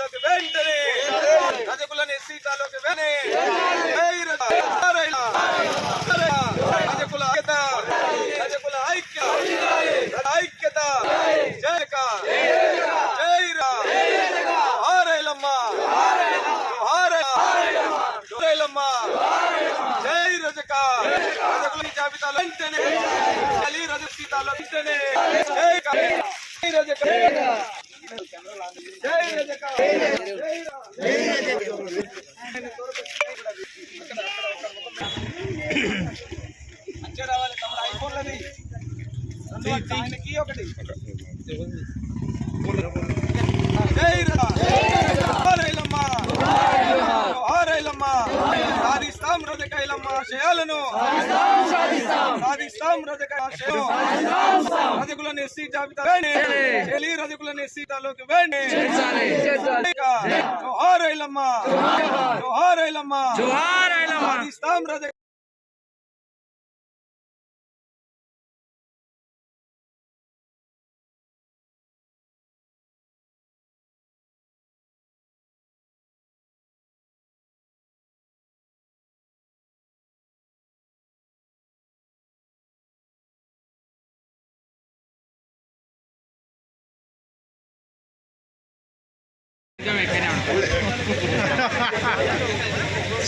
జాబితాలోకి వెంటనే రజకులను ఎస్సీ తాలూకు వెంటనే రజకుల ఐక్యత రజకుల ఐక్యత జయక జైరా హారైలమ్మ హారైలమ్మ జై రజక రజకుల జాబితాలో వెంటనే రజక సీతాలో వెంటనే జై రజక జై రజక మంచిగా రావాలి తమ ఐఫోన్లది ఆయనకి ఒకటి జై హారైలమ్మ హారైలమ్మ సాధిస్తాం రజకైలమ్మ ఆశయాలను సాధిస్తాం రజకులను ఎస్సీ జాబితా రజకులను ఎస్సీ తాలూకు వేణి జోహారైలమ్మ జోహారైలమ్మ సాధిస్తాం రజక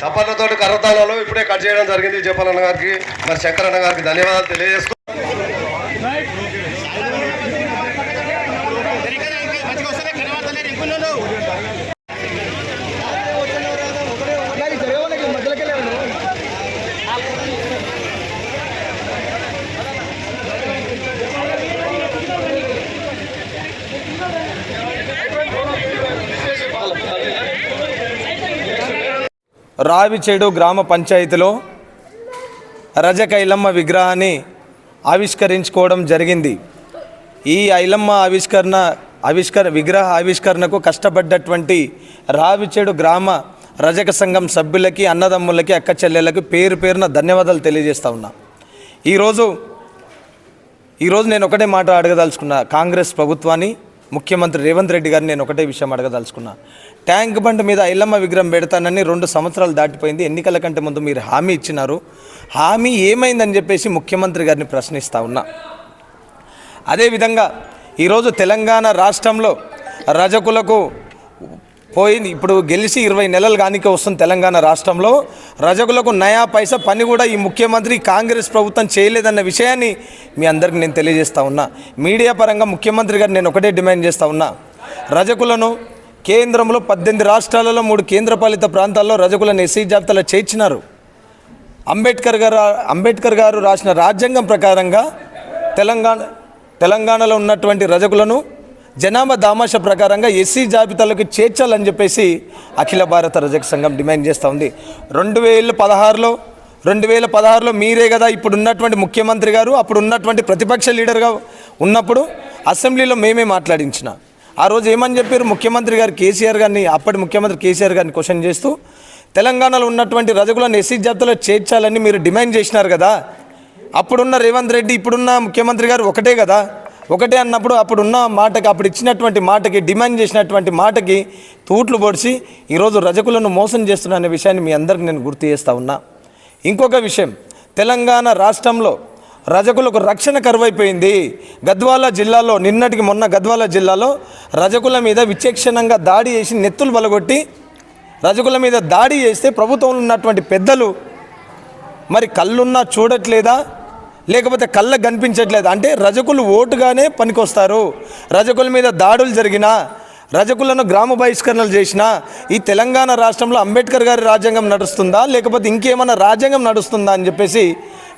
సపర్లతో కరతాళాలు ఇప్పుడే కట్ చేయడం జరిగింది. జపాలన్న గారికి మరి శంకరన్న గారికి ధన్యవాదాలు తెలియజేస్తూ రావిచేడు గ్రామ పంచాయతీలో రజక ఐలమ్మ విగ్రహాన్ని ఆవిష్కరించుకోవడం జరిగింది. ఈ ఐలమ్మ విగ్రహ ఆవిష్కరణకు కష్టపడ్డటువంటి రావిచేడు గ్రామ రజక సంఘం సభ్యులకి, అన్నదమ్ములకి, అక్క చెల్లెళ్ళకి పేరు పేరున ధన్యవాదాలు తెలియజేస్తా ఉన్నా. ఈరోజు నేను ఒకటే మాట అడగదలుచుకున్నా. కాంగ్రెస్ ప్రభుత్వాన్ని, ముఖ్యమంత్రి రేవంత్ రెడ్డి గారిని నేను ఒకటే విషయం అడగదలుచుకున్నా. ట్యాంక్ బండ్ మీద ఐలమ్మ విగ్రహం పెడతానని 2 సంవత్సరాలు దాటిపోయింది. ఎన్నికల కంటే ముందు మీరు హామీ ఇచ్చినారు. హామీ ఏమైందని చెప్పేసి ముఖ్యమంత్రి గారిని ప్రశ్నిస్తూ ఉన్నా. అదేవిధంగా ఈరోజు తెలంగాణ రాష్ట్రంలో రజకులకు పోయింది. ఇప్పుడు గెలిచి 20 నెలలు కానికే వస్తుంది. తెలంగాణ రాష్ట్రంలో రజకులకు నయా పైసా పని కూడా ఈ ముఖ్యమంత్రి కాంగ్రెస్ ప్రభుత్వం చేయలేదన్న విషయాన్ని మీ అందరికీ నేను తెలియజేస్తా ఉన్నా. మీడియా పరంగా ముఖ్యమంత్రి గారు నేను ఒకటే డిమాండ్ చేస్తూ ఉన్నా. రజకులను కేంద్రంలో 18 రాష్ట్రాలలో 3 కేంద్రపాలిత ప్రాంతాల్లో రజకులను ఎస్సీ జాబితాలో చేర్చినారు. అంబేద్కర్ గారు రాసిన రాజ్యాంగం ప్రకారంగా తెలంగాణలో ఉన్నటువంటి రజకులను జనాభా దామాష ప్రకారంగా ఎస్సీ జాబితాలోకి చేర్చాలని చెప్పేసి అఖిల భారత రజక సంఘం డిమాండ్ చేస్తూ ఉంది. 2016లో మీరే కదా ఇప్పుడు ఉన్నటువంటి ముఖ్యమంత్రి గారు, అప్పుడు ఉన్నటువంటి ప్రతిపక్ష లీడర్గా ఉన్నప్పుడు అసెంబ్లీలో మేమే మాట్లాడించిన. ఆ రోజు ఏమని చెప్పారు ముఖ్యమంత్రి గారు కేసీఆర్ గారిని, అప్పటి ముఖ్యమంత్రి కేసీఆర్ గారిని క్వశ్చన్ చేస్తూ, తెలంగాణలో ఉన్నటువంటి రజకులను ఎస్సీ జాబితాలో చేర్చాలని మీరు డిమాండ్ చేసినారు కదా, అప్పుడున్న రేవంత్ రెడ్డి ఇప్పుడున్న ముఖ్యమంత్రి గారు ఒకటే కదా, ఒకటే అన్నప్పుడు అప్పుడున్న మాటకి, అప్పుడు ఇచ్చినటువంటి మాటకి, డిమాండ్ చేసినటువంటి మాటకి తూట్లు పొడిచి ఈరోజు రజకులను మోసం చేస్తున్నా అనే విషయాన్ని మీ అందరికీ నేను గుర్తు చేస్తూ ఉన్నా. ఇంకొక విషయం, తెలంగాణ రాష్ట్రంలో రజకులకు రక్షణ కరువైపోయింది. గద్వాల జిల్లాలో నిన్నటికి మొన్న గద్వాల జిల్లాలో రజకుల మీద విచక్షణంగా దాడి చేసి నెత్తులు బలగొట్టి రజకుల మీద దాడి చేస్తే ప్రభుత్వంలో ఉన్నటువంటి పెద్దలు మరి కళ్ళున్నా చూడట్లేదా, లేకపోతే కళ్ళకు కనిపించట్లేదు? అంటే రజకులు ఓటుగానే పనికొస్తారు. రజకుల మీద దాడులు జరిగినా, రజకులను గ్రామ బహిష్కరణలు చేసినా ఈ తెలంగాణ రాష్ట్రంలో అంబేద్కర్ గారి రాజ్యాంగం నడుస్తుందా, లేకపోతే ఇంకేమైనా రాజ్యాంగం నడుస్తుందా అని చెప్పేసి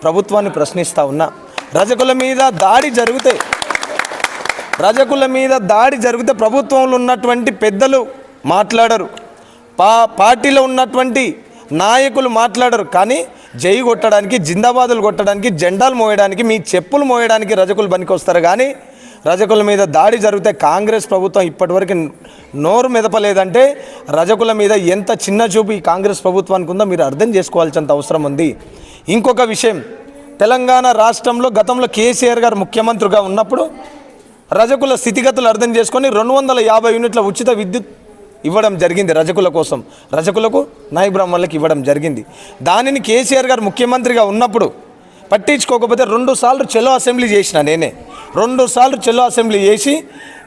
ప్రభుత్వాన్ని ప్రశ్నిస్తూ ఉన్నా. రజకుల మీద దాడి జరిగితే ప్రభుత్వంలో ఉన్నటువంటి పెద్దలు మాట్లాడరు, పార్టీలో ఉన్నటువంటి నాయకులు మాట్లాడరు. కానీ జై కొట్టడానికి, జిందాబాదులు కొట్టడానికి, జెండాలు మోయడానికి, మీ చెప్పులు మోయడానికి రజకులు పనికొస్తారు. కానీ రజకుల మీద దాడి జరిగితే కాంగ్రెస్ ప్రభుత్వం ఇప్పటివరకు నోరు మెదపలేదంటే రజకుల మీద ఎంత చిన్న చూపు ఈ కాంగ్రెస్ ప్రభుత్వానికి ఉందో మీరు అర్థం చేసుకోవాల్సినంత అవసరం ఉంది. ఇంకొక విషయం, తెలంగాణ రాష్ట్రంలో గతంలో కేసీఆర్ గారు ముఖ్యమంత్రిగా ఉన్నప్పుడు రజకుల స్థితిగతులు అర్థం చేసుకొని 250 యూనిట్ల ఉచిత విద్యుత్ ఇవ్వడం జరిగింది రజకులకు నాయి బ్రాహ్మణులకు ఇవ్వడం జరిగింది. దానిని కేసీఆర్ గారు ముఖ్యమంత్రిగా ఉన్నప్పుడు పట్టించుకోకపోతే 2 సార్లు చెలో అసెంబ్లీ చేసిన నేనే 2 సార్లు చెలో అసెంబ్లీ చేసి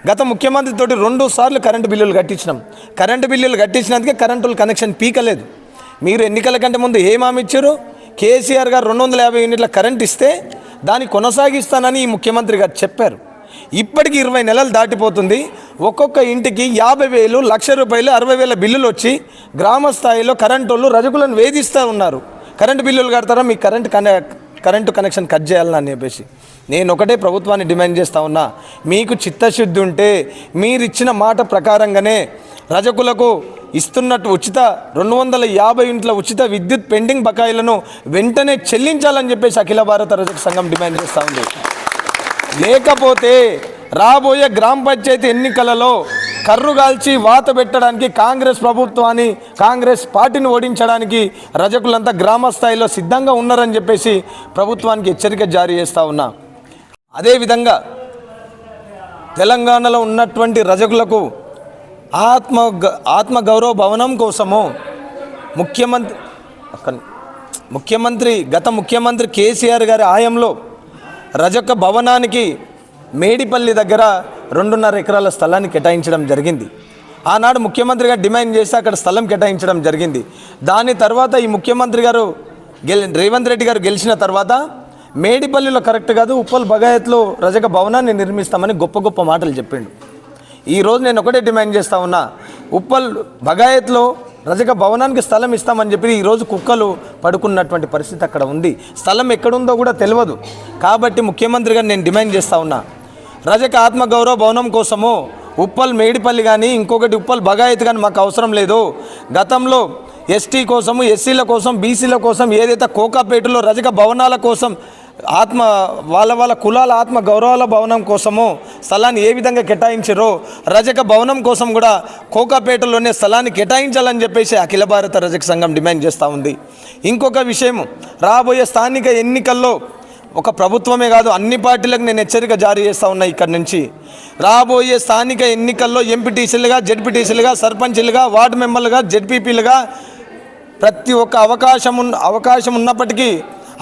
గత ముఖ్యమంత్రితోటి 2 సార్లు కరెంటు బిల్లులు కట్టించినాం. కరెంటు బిల్లులు కట్టించినందుకే కరెంటు కనెక్షన్ పీకలేదు. మీరు ఎన్నికల కంటే ముందు ఏం హామీ ఇచ్చారు? కేసీఆర్ గారు 250 యూనిట్ల కరెంట్ ఇస్తే దాన్ని కొనసాగిస్తానని ఈ ముఖ్యమంత్రి గారు చెప్పారు. ఇప్పటికి 20 నెలలు దాటిపోతుంది. ఒక్కొక్క ఇంటికి 50,000 1,00,000 రూపాయలు 60,000 బిల్లులు వచ్చి గ్రామ స్థాయిలో కరెంటు వాళ్ళు రజకులను వేధిస్తూ ఉన్నారు. కరెంటు బిల్లులు కడతారా, మీ కరెంటు కనెక్షన్ కట్ చేయాలని చెప్పేసి నేను ఒకటే ప్రభుత్వాన్ని డిమాండ్ చేస్తూ ఉన్నా. మీకు చిత్తశుద్ధి ఉంటే మీరు ఇచ్చిన మాట ప్రకారంగానే రజకులకు ఇస్తున్నట్టు 250 యూనిట్ల ఉచిత విద్యుత్ పెండింగ్ బకాయిలను వెంటనే చెల్లించాలని చెప్పేసి అఖిల భారత రజక సంఘం డిమాండ్ చేస్తూ ఉంది. లేకపోతే రాబోయే గ్రామ పంచాయతీ ఎన్నికలలో కర్రుగాల్చి వాత పెట్టడానికి కాంగ్రెస్ పార్టీని ఓడించడానికి రజకులంతా గ్రామ స్థాయిలో సిద్ధంగా ఉన్నారని చెప్పేసి ప్రభుత్వానికి హెచ్చరిక జారీ చేస్తూ ఉన్నా. అదేవిధంగా తెలంగాణలో ఉన్నటువంటి రజకులకు ఆత్మగౌరవ భవనం కోసము గత ముఖ్యమంత్రి కేసీఆర్ గారి హయాంలో రజక భవనానికి మేడిపల్లి దగ్గర 2.5 ఎకరాల స్థలాన్ని కేటాయించడం జరిగింది. ఆనాడు ముఖ్యమంత్రి గారు డిమాండ్ చేసి అక్కడ స్థలం కేటాయించడం జరిగింది. దాని తర్వాత ఈ ముఖ్యమంత్రి గారు రేవంత్ రెడ్డి గారు గెలిచిన తర్వాత మేడిపల్లిలో కరెక్ట్ కాదు, ఉప్పల్ బగాయత్లో రజక భవనాన్ని నిర్మిస్తామని గొప్ప మాటలు చెప్పిండు. ఈరోజు నేను ఒకటే డిమాండ్ చేస్తూ ఉన్నా, ఉప్పల్ బగాయత్లో రజక భవనానికి స్థలం ఇస్తామని చెప్పి ఈరోజు కుక్కలు పడుకున్నటువంటి పరిస్థితి అక్కడ ఉంది. స్థలం ఎక్కడుందో కూడా తెలియదు. కాబట్టి ముఖ్యమంత్రి గారు నేను డిమాండ్ చేస్తూ ఉన్నా, రజక ఆత్మగౌరవ భవనం కోసము ఉప్పల్ మేడిపల్లి కానీ ఇంకొకటి ఉప్పల్ బగాయత్ కానీ మాకు అవసరం లేదు. గతంలో ఎస్టీ కోసము, ఎస్సీల కోసం, బీసీల కోసం ఏదైతే కోకాపేటలో రజక భవనాల కోసం వాళ్ళ కులాల ఆత్మ గౌరవాల భవనం కోసము స్థలాన్ని ఏ విధంగా కేటాయించారో రజక భవనం కోసం కూడా కోకాపేటలోనే స్థలాన్ని కేటాయించాలని చెప్పేసి అఖిల భారత రజక సంఘం డిమాండ్ చేస్తూ ఉంది. ఇంకొక విషయం, రాబోయే స్థానిక ఎన్నికల్లో ఒక ప్రభుత్వమే కాదు అన్ని పార్టీలకు నేను హెచ్చరిక జారీ చేస్తూ ఉన్నా. ఇక్కడి నుంచి రాబోయే స్థానిక ఎన్నికల్లో ఎంపీటీసీలుగా, జెడ్పీటీసీలుగా, సర్పంచ్లుగా, వార్డు మెంబర్లుగా, జెడ్పీపీలుగా ప్రతి ఒక్క అవకాశం ఉన్నప్పటికీ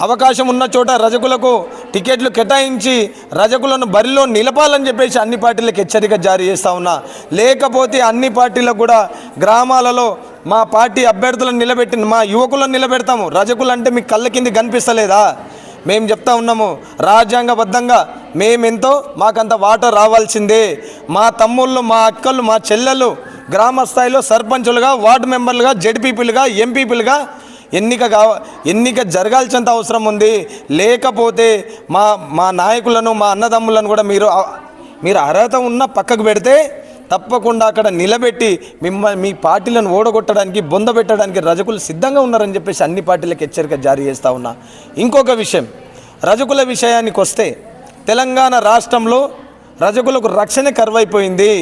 అవకాశం ఉన్న చోట రజకులకు టికెట్లు కేటాయించి రజకులను బరిలో నిలపాలని చెప్పేసి అన్ని పార్టీలకు హెచ్చరిక జారీ చేస్తూ ఉన్నా. లేకపోతే అన్ని పార్టీలకు కూడా గ్రామాలలో మా పార్టీ అభ్యర్థులను నిలబెట్టి మా యువకులను నిలబెడతాము. రజకులు అంటే మీకు కళ్ళ కింద కనిపిస్తలేదా? మేము చెప్తా ఉన్నాము, రాజ్యాంగబద్ధంగా మేమెంతో మాకంత వాటర్ రావాల్సిందే. మా తమ్ముళ్ళు, మా అక్కలు, మా చెల్లెళ్ళు గ్రామ స్థాయిలో సర్పంచులుగా, వార్డు మెంబర్లుగా, జెడ్పీపీలుగా, ఎంపీపీలుగా ఎన్నిక జరగాల్సినంత అవసరం ఉంది. లేకపోతే మా నాయకులను, మా అన్నదమ్ములను కూడా మీరు అర్హత ఉన్న పక్కకు పెడితే తప్పకుండా అక్కడ నిలబెట్టి మీ పార్టీలను ఓడగొట్టడానికి, బొందబెట్టడానికి రజకులు సిద్ధంగా ఉన్నారని చెప్పేసి అన్ని పార్టీలకు హెచ్చరిక జారీ చేస్తూ ఉన్నా. ఇంకొక విషయం, రజకుల విషయానికి వస్తే తెలంగాణ రాష్ట్రంలో రజకులకు రక్షణ కరువైపోయింది.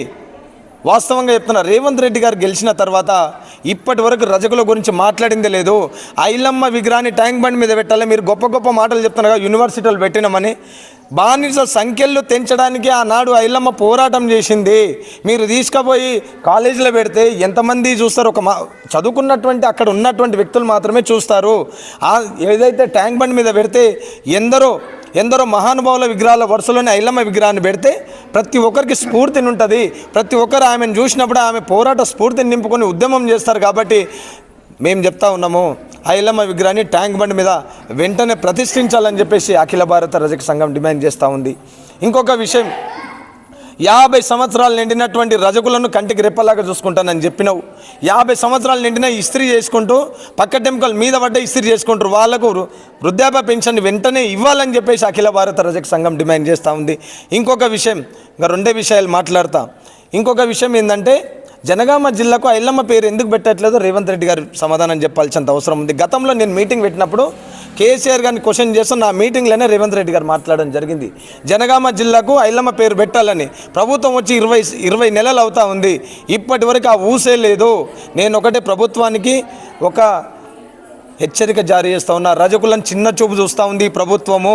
వాస్తవంగా చెప్తున్నా, రేవంత్ రెడ్డి గారు గెలిచిన తర్వాత ఇప్పటి వరకు రజకుల గురించి మాట్లాడిందే లేదు. ఐలమ్మ విగ్రహాన్ని ట్యాంక్ బండ్ మీద పెట్టాలి. మీరు గొప్ప మాటలు చెప్తున్నారు, యూనివర్సిటీలు పెట్టినామని. బానిస సంఖ్యలు తెంచడానికి ఆనాడు ఐలమ్మ పోరాటం చేసింది. మీరు తీసుకుపోయి కాలేజీలో పెడితే ఎంతమంది చూస్తారు? చదువుకున్నటువంటి అక్కడ ఉన్నటువంటి వ్యక్తులు మాత్రమే చూస్తారు. ఏదైతే ట్యాంక్ బండ్ మీద పెడితే ఎందరో మహానుభావుల విగ్రహాల వరుసలోనే ఐలమ్మ విగ్రహాన్ని పెడితే ప్రతి ఒక్కరికి స్ఫూర్తిని ఉంటుంది. ప్రతి ఒక్కరు ఆమెను చూసినప్పుడు ఆమె పోరాట స్ఫూర్తిని నింపుకొని ఉద్యమం చేస్తారు. కాబట్టి మేము చెప్తా ఉన్నాము, ఐలమ్మ విగ్రహాన్ని ట్యాంక్ బండ్ మీద వెంటనే ప్రతిష్ఠించాలని చెప్పేసి అఖిల భారత రజక సంఘం డిమాండ్ చేస్తూ ఉంది. ఇంకొక విషయం, 50 సంవత్సరాలు నిండినటువంటి రజకులను కంటికి రెప్పలాగా చూసుకుంటానని చెప్పినావు. 50 సంవత్సరాలు నిండిన ఇస్త్రీ చేసుకుంటూ పక్క టెంకల మీద పడ్డ ఇస్త్రీ చేసుకుంటారు. వాళ్లకు వృద్ధాప్య పెన్షన్ వెంటనే ఇవ్వాలని చెప్పేసి అఖిల భారత రజక సంఘం డిమాండ్ చేస్తూ ఉంది. ఇంకొక విషయం, ఇంకా 2 విషయాలు మాట్లాడతా. ఇంకొక విషయం ఏంటంటే, జనగామ జిల్లాకు ఐలమ్మ పేరు ఎందుకు పెట్టట్లేదో రేవంత్ రెడ్డి గారు సమాధానం చెప్పాల్సినంత అవసరం ఉంది. గతంలో నేను మీటింగ్ పెట్టినప్పుడు కేసీఆర్ గారిని క్వశ్చన్ చేస్తూ నా మీటింగ్లోనే రేవంత్ రెడ్డి గారు మాట్లాడడం జరిగింది. జనగామ జిల్లాకు ఐలమ్మ పేరు పెట్టాలని. ప్రభుత్వం వచ్చి 20 నెలలు అవుతా ఉంది, ఇప్పటి వరకు ఆ ఊసే లేదు. నేను ఒకటే ప్రభుత్వానికి ఒక హెచ్చరిక జారీ చేస్తూ ఉన్నా. రజకులను చిన్న చూపు చూస్తూ ఉంది ఈ ప్రభుత్వము.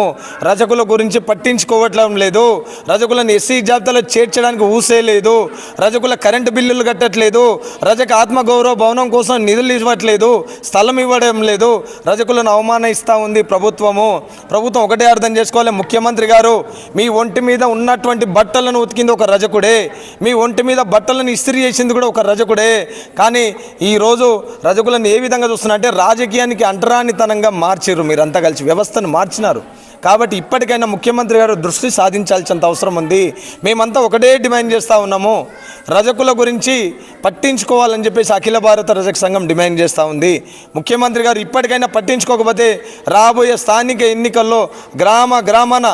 రజకుల గురించి పట్టించుకోవట్లం లేదు. రజకులను ఎస్సీ జాబితాలో చేర్చడానికి ఊసే లేదు. రజకుల కరెంటు బిల్లులు కట్టట్లేదు. రజక ఆత్మగౌరవ భవనం కోసం నిధులు ఇవ్వట్లేదు. స్థలం ఇవ్వడం లేదు. రజకులను అవమానిస్తూ ఉంది ప్రభుత్వము. ప్రభుత్వం ఒకటే అర్థం చేసుకోవాలి, ముఖ్యమంత్రి గారు మీ ఒంటి మీద ఉన్నటువంటి బట్టలను ఉతికింది ఒక రజకుడే, మీ ఒంటి మీద బట్టలను ఇస్త్రీ చేసింది కూడా ఒక రజకుడే. కానీ ఈరోజు రజకులను ఏ విధంగా చూస్తున్నా అంటే రాజకీయానికి అంటరానితనంగా మార్చారు. మీరంతా కలిసి వ్యవస్థను మార్చినారు. కాబట్టి ఇప్పటికైనా ముఖ్యమంత్రి గారు దృష్టి సాధించాల్సినంత అవసరం ఉంది. మేమంతా ఒకటే డిమాండ్ చేస్తూ ఉన్నాము, రజకుల గురించి పట్టించుకోవాలని చెప్పేసి అఖిల భారత రజక సంఘం డిమాండ్ చేస్తూ ఉంది. ముఖ్యమంత్రి గారు ఇప్పటికైనా పట్టించుకోకపోతే రాబోయే స్థానిక ఎన్నికల్లో గ్రామాన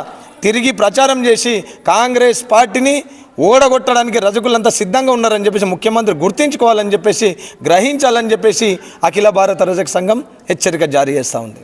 తిరిగి ప్రచారం చేసి కాంగ్రెస్ పార్టీని ఓడగొట్టడానికి రజకులంతా సిద్ధంగా ఉన్నారని చెప్పేసి ముఖ్యమంత్రి గుర్తించుకోవాలని చెప్పేసి, గ్రహించాలని చెప్పేసి అఖిల భారత రజక సంఘం హెచ్చరిక జారీ చేస్తూ ఉంది.